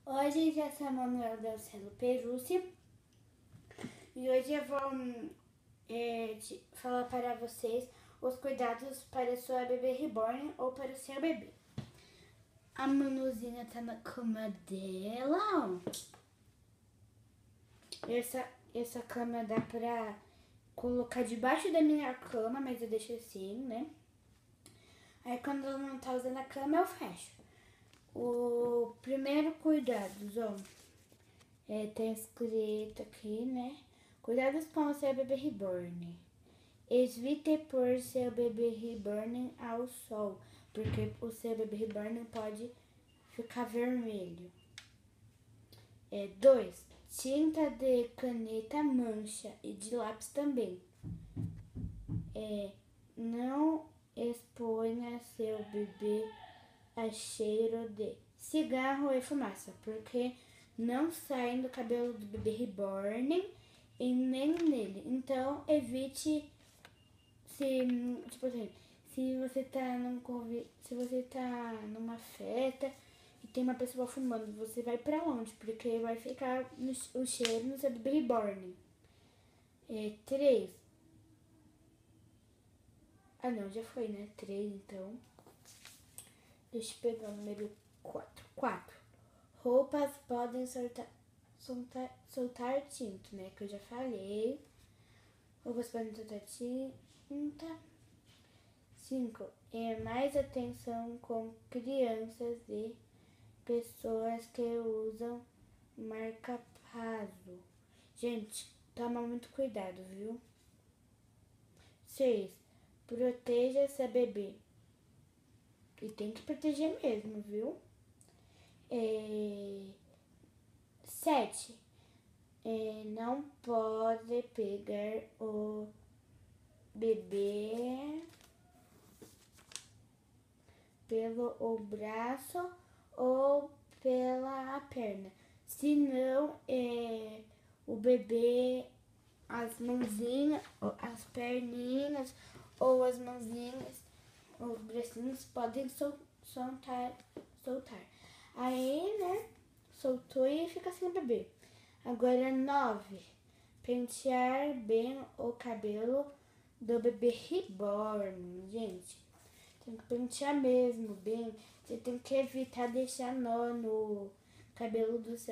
Oi, gente, eu sou a Manuela Dalcelo Perúcia e hoje eu vou falar para vocês os cuidados para sua bebê reborn ou para o seu bebê. A Manuzinha tá na cama dela, ó. Essa cama dá pra colocar debaixo da minha cama, mas eu deixo assim, né? Aí quando ela não tá usando a cama, eu fecho. O primeiro cuidado, ó. Tem escrito aqui, né? Cuidados com o seu bebê reborn. Evite pôr seu bebê reborn ao sol, porque o seu bebê reborn pode ficar vermelho. 2. Tinta de caneta mancha e de lápis também. Não exponha seu bebê a cheiro de cigarro e fumaça, porque não saem do cabelo do bebê reborn e nem nele. Então, evite tipo assim, se você tá se você tá numa festa e tem uma pessoa fumando, você vai pra longe, porque vai ficar o cheiro no seu bebê reborn. 3. Ah não, já foi, né? 3, então. Deixa eu pegar o número 4. 4. Roupas podem soltar tinta, né? Que eu já falei. Roupas podem soltar tinta. 5. Mais atenção com crianças e pessoas que usam marca-passo. Gente, toma muito cuidado, viu? 6. Proteja seu bebê. E tem que proteger mesmo, viu? 7. Não pode pegar o bebê pelo o braço ou pela perna. Senão, o bebê, as mãozinhas, as perninhas ou as mãozinhas, os bracinhos podem soltar. Aí, né, soltou e fica sem o bebê. Agora 9. Pentear bem o cabelo do bebê reborn, gente. Tem que pentear mesmo bem. Você tem que evitar deixar nó no cabelo do seu